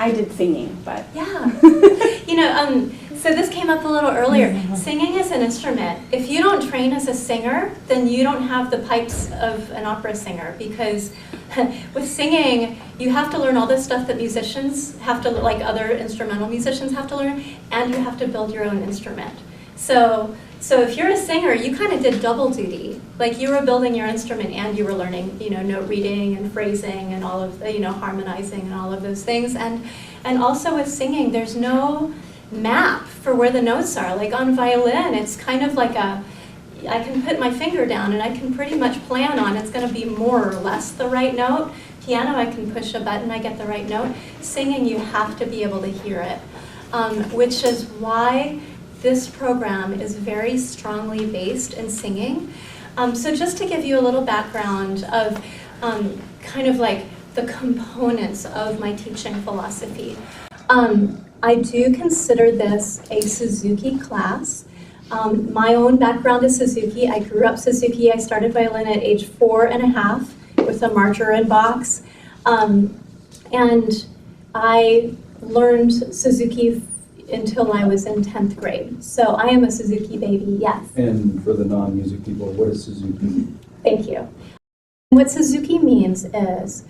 I did singing, but yeah. So this came up a little earlier. Singing is an instrument. If you don't train as a singer, then you don't have the pipes of an opera singer, because with singing, you have to learn all this stuff that musicians have to, like other instrumental musicians have to learn, and you have to build your own instrument. So if you're a singer, you kind of did double duty. Like you were building your instrument and you were learning, note reading and phrasing and all of the, harmonizing and all of those things. And also with singing, there's no map for where the notes are. Like on violin, it's kind of like I can put my finger down and I can pretty much plan on it's going to be more or less the right note. Piano, I can push a button, I get the right note. Singing, you have to be able to hear it, which is why this program is very strongly based in singing. So just to give you a little background of kind of like the components of my teaching philosophy. I do consider this a Suzuki class. My own background is Suzuki. I grew up Suzuki. I started violin at age 4.5 with a margarine box. And I learned Suzuki until I was in 10th grade. So I am a Suzuki baby, yes. And for the non-music people, what is Suzuki? Thank you. What Suzuki means is,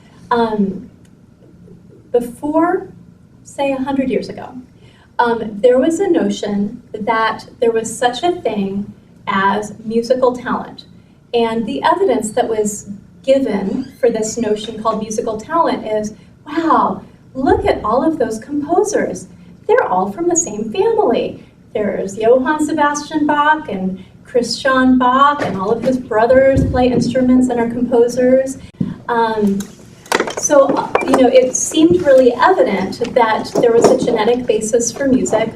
before, say 100 years ago, there was a notion that there was such a thing as musical talent. And the evidence that was given for this notion called musical talent is, wow, look at all of those composers. They're all from the same family. There's Johann Sebastian Bach and Christian Bach, and all of his brothers play instruments and are composers. So it seemed really evident that there was a genetic basis for music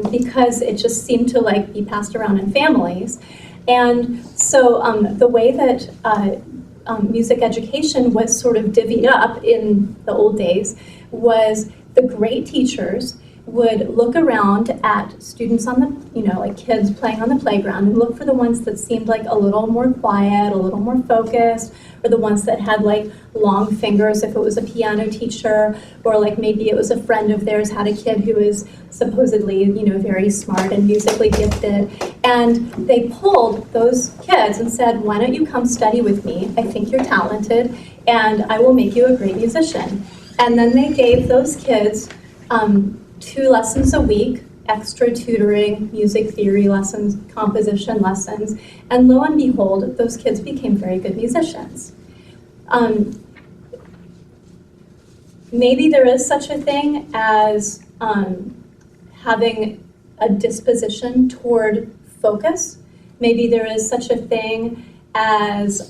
because it just seemed to be passed around in families. And so the way that music education was sort of divvied up in the old days was the great teachers would look around at students on the, like kids playing on the playground, and look for the ones that seemed like a little more quiet, a little more focused, or the ones that had long fingers if it was a piano teacher, or maybe it was a friend of theirs had a kid who was supposedly, very smart and musically gifted. And they pulled those kids and said, why don't you come study with me? I think you're talented, and I will make you a great musician. And then they gave those kids 2 lessons a week, extra tutoring, music theory lessons, composition lessons, and lo and behold, those kids became very good musicians. Maybe there is such a thing as having a disposition toward focus. Maybe there is such a thing as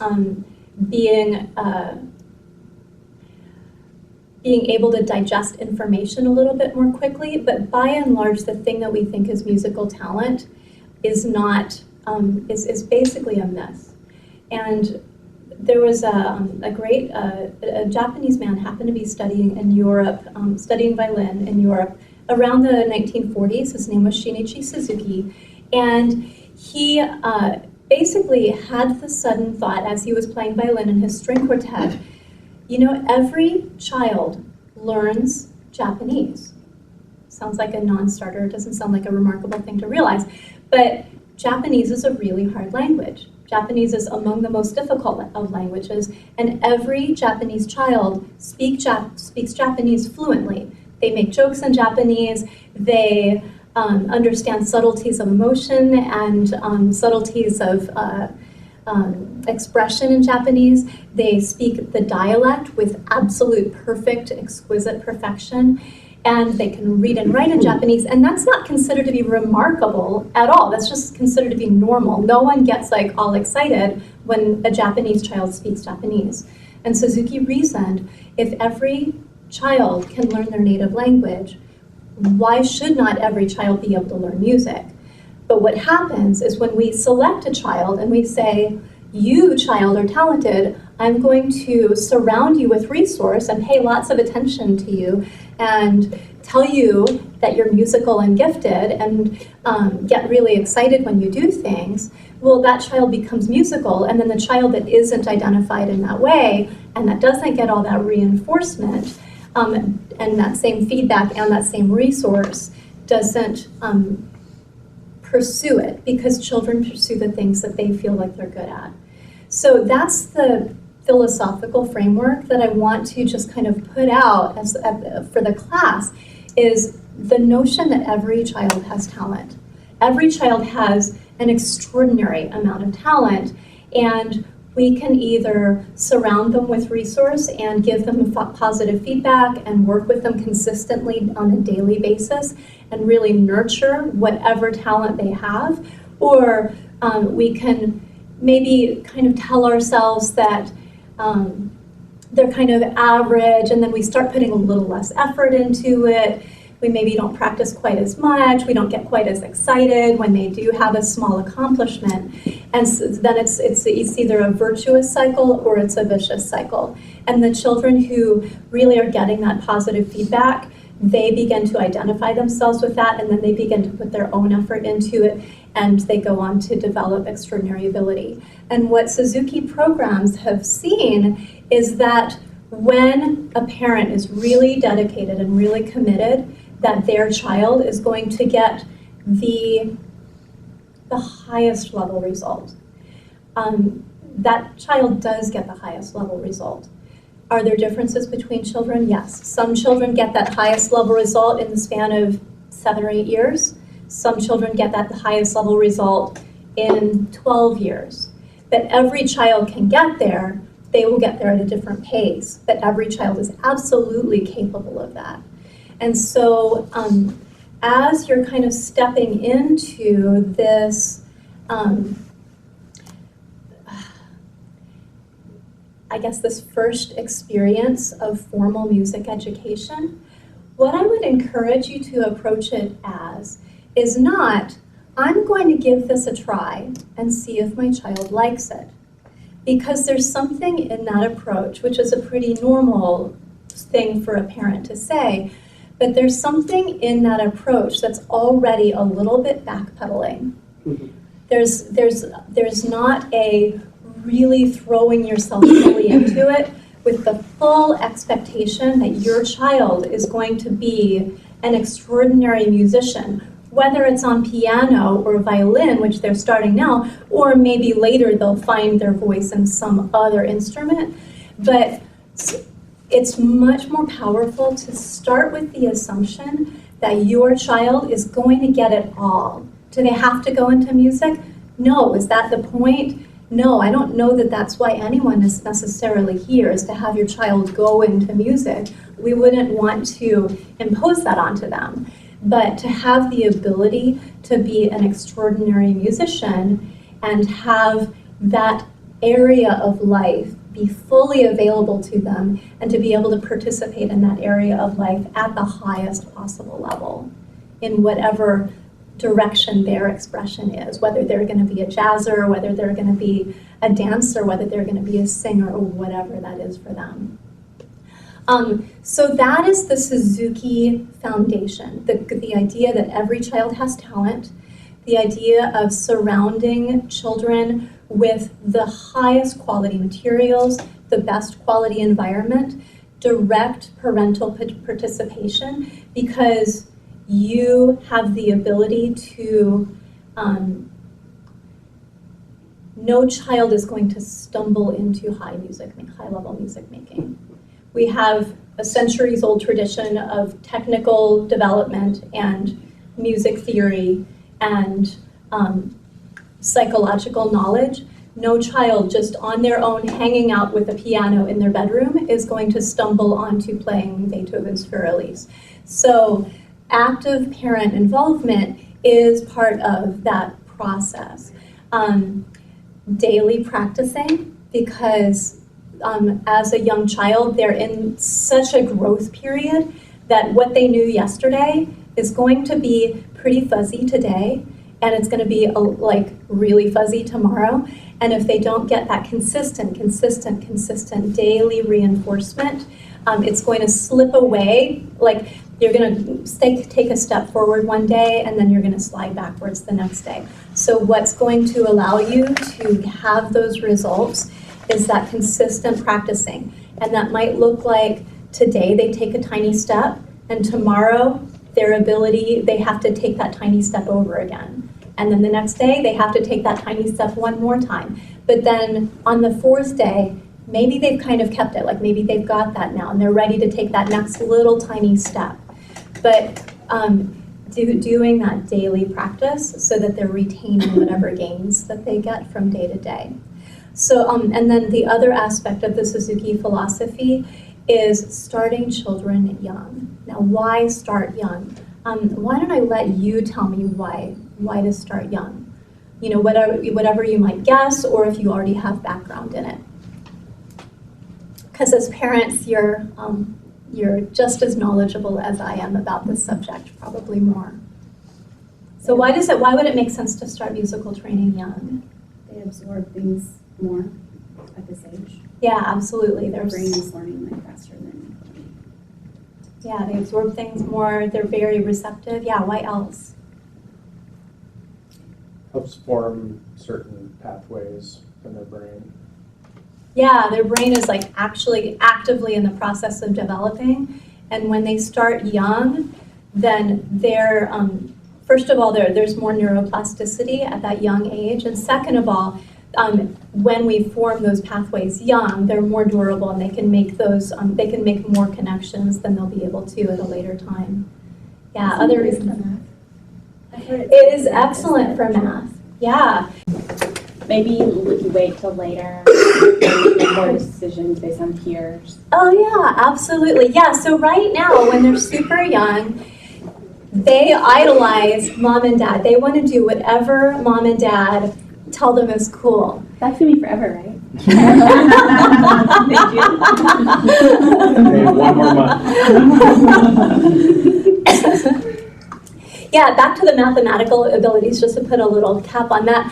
being able to digest information a little bit more quickly, but by and large, the thing that we think is musical talent is not, is basically a myth. And there was a great, a Japanese man happened to be studying in Europe, studying violin in Europe around the 1940s. His name was Shinichi Suzuki, and he basically had the sudden thought as he was playing violin in his string quartet, every child learns Japanese. Sounds like a non-starter. It doesn't sound like a remarkable thing to realize. But Japanese is a really hard language. Japanese is among the most difficult of languages, and every Japanese child speaks Japanese fluently. They make jokes in Japanese. They understand subtleties of emotion and subtleties of expression in Japanese. They speak the dialect with absolute perfect, exquisite perfection, and they can read and write in Japanese, and that's not considered to be remarkable at all. That's just considered to be normal. No one gets all excited when a Japanese child speaks Japanese. And Suzuki reasoned, if every child can learn their native language, why should not every child be able to learn music? But what happens is when we select a child and we say, you, child, are talented, I'm going to surround you with resource and pay lots of attention to you and tell you that you're musical and gifted and get really excited when you do things, well, that child becomes musical, and then the child that isn't identified in that way and that doesn't get all that reinforcement and that same feedback and that same resource doesn't pursue it, because children pursue the things that they feel like they're good at. So that's the philosophical framework that I want to just kind of put out for the class, is the notion that every child has talent. Every child has an extraordinary amount of talent, and we can either surround them with resource and give them positive feedback and work with them consistently on a daily basis and really nurture whatever talent they have, or we can maybe kind of tell ourselves that they're kind of average, and then we start putting a little less effort into it. We maybe don't practice quite as much. We don't get quite as excited when they do have a small accomplishment. And so then it's either a virtuous cycle or it's a vicious cycle. And the children who really are getting that positive feedback, they begin to identify themselves with that, and then they begin to put their own effort into it, and they go on to develop extraordinary ability. And what Suzuki programs have seen is that when a parent is really dedicated and really committed, that their child is going to get the highest level result. That child does get the highest level result. Are there differences between children? Yes. Some children get that highest level result in the span of 7 or 8 years. Some children get that highest level result in 12 years. But every child can get there. They will get there at a different pace, but every child is absolutely capable of that. And so as you're kind of stepping into this, I guess this first experience of formal music education, what I would encourage you to approach it as is not, I'm going to give this a try and see if my child likes it. Because there's something in that approach, which is a pretty normal thing for a parent to say, but there's something in that approach that's already a little bit backpedaling. Mm-hmm. There's not a really throwing yourself fully into it with the full expectation that your child is going to be an extraordinary musician, whether it's on piano or violin, which they're starting now, or maybe later they'll find their voice in some other instrument. But it's much more powerful to start with the assumption that your child is going to get it all. Do they have to go into music? No. Is that the point? No, I don't know that that's why anyone is necessarily here, is to have your child go into music. We wouldn't want to impose that onto them. But to have the ability to be an extraordinary musician and have that area of life be fully available to them, and to be able to participate in that area of life at the highest possible level in whatever direction their expression is, whether they're going to be a jazzer, whether they're going to be a dancer, whether they're going to be a singer, or whatever that is for them. So that is the Suzuki foundation, the idea that every child has talent, the idea of surrounding children with the highest quality materials, the best quality environment, direct parental participation, because you have the ability to, no child is going to stumble into high-level music making. We have a centuries-old tradition of technical development and music theory and psychological knowledge. No child just on their own hanging out with a piano in their bedroom is going to stumble onto playing Beethoven's Fürlies. So active parent involvement is part of that process. Daily practicing, because as a young child, they're in such a growth period that what they knew yesterday is going to be pretty fuzzy today, and it's going to be like really fuzzy tomorrow. And if they don't get that consistent daily reinforcement, it's going to slip away. Like you're going to take a step forward one day, and then you're going to slide backwards the next day. So what's going to allow you to have those results is that consistent practicing. And that might look like today they take a tiny step, and tomorrow they have to take that tiny step over again. And then the next day, they have to take that tiny step one more time. But then on the fourth day, maybe they've kind of kept it, like maybe they've got that now, and they're ready to take that next little tiny step. But doing that daily practice so that they're retaining whatever gains that they get from day to day. So, and then the other aspect of the Suzuki philosophy is starting children young. Now, why start young? Why don't I let you tell me why to start young? You know, whatever you might guess, or if you already have background in it. Because as parents, you're just as knowledgeable as I am about this subject, probably more. So why would it make sense to start musical training young? They absorb things more at this age. Yeah, absolutely. Their brain is learning like faster than. Yeah, they absorb things more. They're very receptive. Yeah, why else? Helps form certain pathways in their brain. Yeah, their brain is like actually actively in the process of developing. And when they start young, then they're, first of all, there's more neuroplasticity at that young age. And second of all, when we form those pathways young, they're more durable and they can make those, they can make more connections than they'll be able to at a later time. Yeah, other reasons. It is excellent for math. Yeah. Maybe you wait till later and make more decisions based on peers. Oh yeah, absolutely. Yeah, so right now when they're super young, they idolize mom and dad. They want to do whatever mom and dad tell them is cool. That's gonna be forever, right? Thank you. Okay, one more month. Yeah, back to the mathematical abilities, just to put a little cap on that.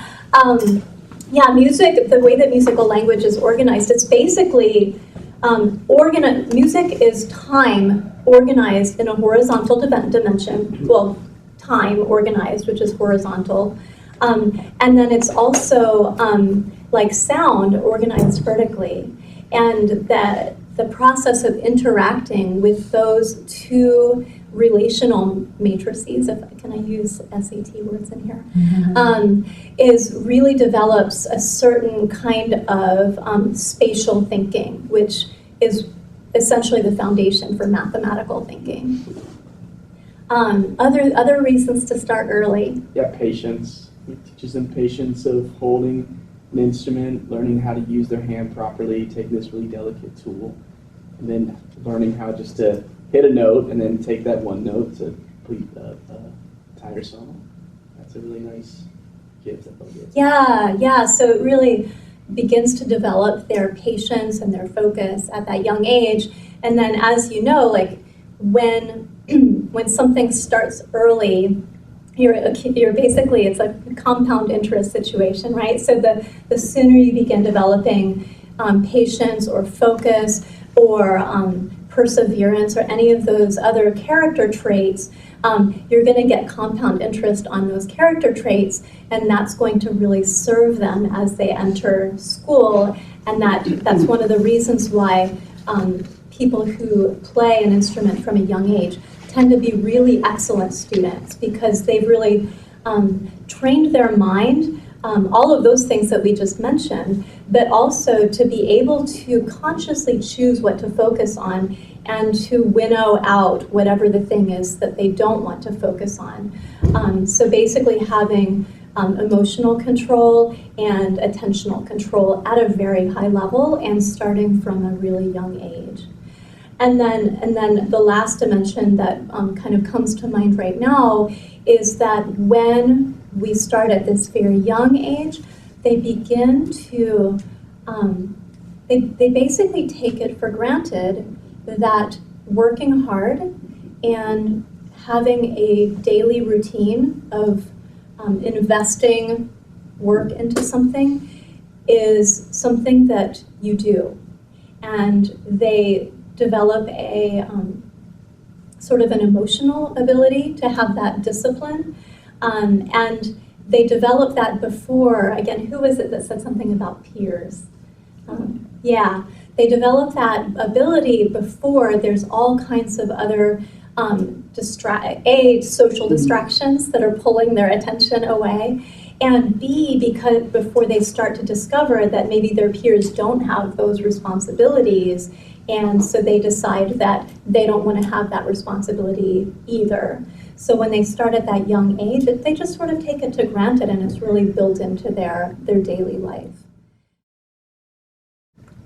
Yeah, music, the way that musical language is organized, it's basically, music is time organized in a horizontal dimension, well, time organized, which is horizontal, and then it's also like sound organized vertically, and that the process of interacting with those two relational matrices, can I use SAT words in here, is really develops a certain kind of spatial thinking, which is essentially the foundation for mathematical thinking. Other reasons to start early. Yeah, patience. It teaches them patience of holding an instrument, learning how to use their hand properly, take this really delicate tool, and then learning how just to hit a note and then take that one note to complete a entire song. That's a really nice gift that they'll get. Yeah, so it really begins to develop their patience and their focus at that young age. And then as you know, like when something starts early, you're basically, it's a compound interest situation, right? So the sooner you begin developing patience or focus or perseverance or any of those other character traits, you're going to get compound interest on those character traits, and that's going to really serve them as they enter school. And that's one of the reasons why people who play an instrument from a young age tend to be really excellent students, because they've really trained their mind, all of those things that we just mentioned, but also to be able to consciously choose what to focus on and to winnow out whatever the thing is that they don't want to focus on. So basically having emotional control and attentional control at a very high level and starting from a really young age. And then the last dimension that kind of comes to mind right now is that when we start at this very young age, they begin to, they basically take it for granted that working hard and having a daily routine of investing work into something is something that you do. And they develop a sort of an emotional ability to have that discipline. And they develop that before, again, who was it that said something about peers? Yeah, They develop that ability before there's all kinds of other social distractions that are pulling their attention away, and B, because before they start to discover that maybe their peers don't have those responsibilities, and so they decide that they don't want to have that responsibility either. So when they start at that young age, they just sort of take it to granted, and it's really built into their daily life.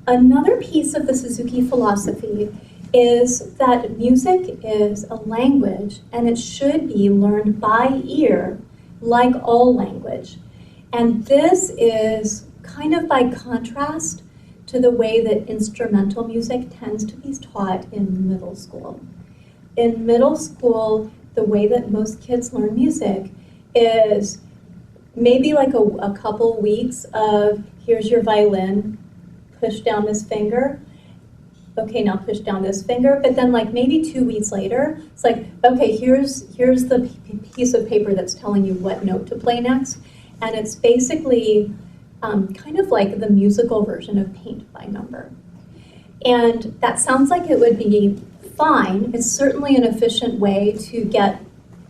Another piece of the Suzuki philosophy is that music is a language, and it should be learned by ear, like all language. And this is kind of by contrast to the way that instrumental music tends to be taught in middle school. In middle school, the way that most kids learn music is maybe like a couple weeks of, here's your violin, push down this finger. Okay, now push down this finger. But then like maybe 2 weeks later, it's like, okay, here's the piece of paper that's telling you what note to play next. And it's basically kind of like the musical version of paint by number. And that sounds like it would be fine. It's certainly an efficient way to get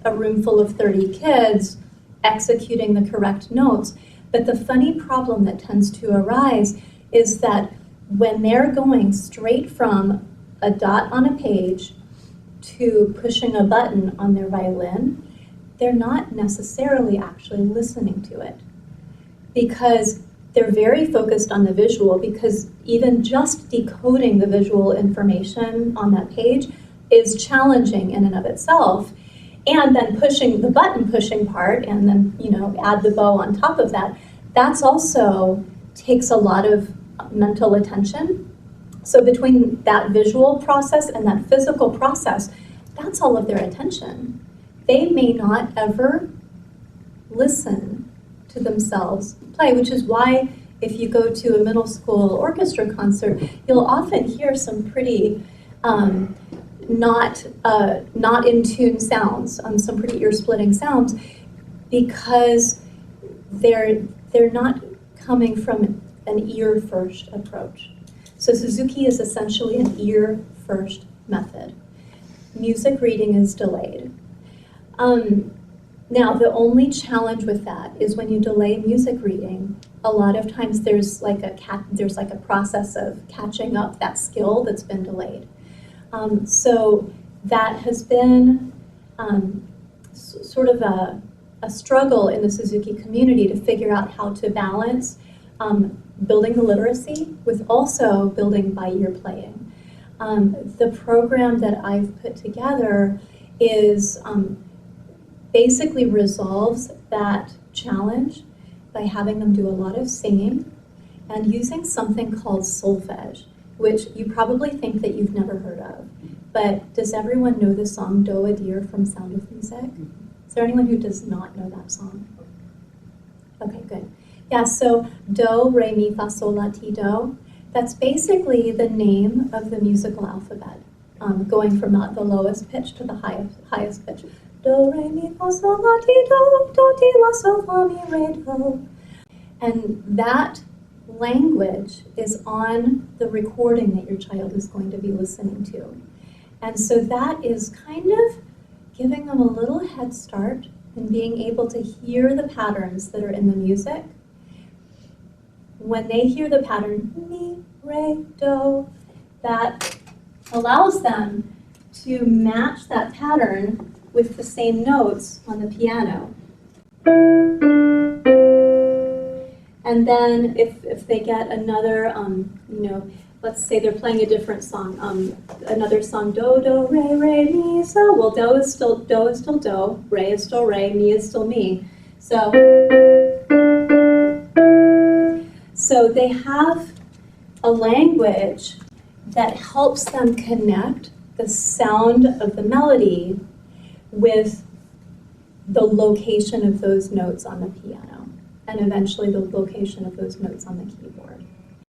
a room full of 30 kids executing the correct notes. But the funny problem that tends to arise is that when they're going straight from a dot on a page to pushing a button on their violin, they're not necessarily actually listening to it, because they're very focused on the visual, because even just decoding the visual information on that page is challenging in and of itself. And then pushing the button pushing part, and then add the bow on top of that, that's also takes a lot of mental attention. So between that visual process and that physical process, that's all of their attention. They may not ever listen to themselves play, which is why if you go to a middle school orchestra concert, you'll often hear some pretty not in tune sounds, some pretty ear-splitting sounds, because they're not coming from an ear-first approach. So Suzuki is essentially an ear-first method. Music reading is delayed. Now, the only challenge with that is when you delay music reading, a lot of times there's like a process of catching up that skill that's been delayed. So that has been sort of a struggle in the Suzuki community to figure out how to balance building the literacy with also building by ear playing. The program that I've put together is basically resolves that challenge by having them do a lot of singing and using something called solfege, which you probably think that you've never heard of. But does everyone know the song Do a Deer from Sound of Music? Is there anyone who does not know that song? Okay, good. Yeah, so do, re, mi, fa, sol, la, ti, do. That's basically the name of the musical alphabet, going from the lowest pitch to the highest pitch. Do, re, mi, fa, sol, la, ti, do, ti, la, sol, fa, mi, re, do. And that language is on the recording that your child is going to be listening to. And so that is kind of giving them a little head start in being able to hear the patterns that are in the music. When they hear the pattern, mi, re, do, that allows them to match that pattern with the same notes on the piano. And then if they get another, let's say they're playing a different song, another song, do, do, re, mi, so. Well, do is still do, re is still re, mi is still mi. So they have a language that helps them connect the sound of the melody with the location of those notes on the piano, and eventually the location of those notes on the keyboard.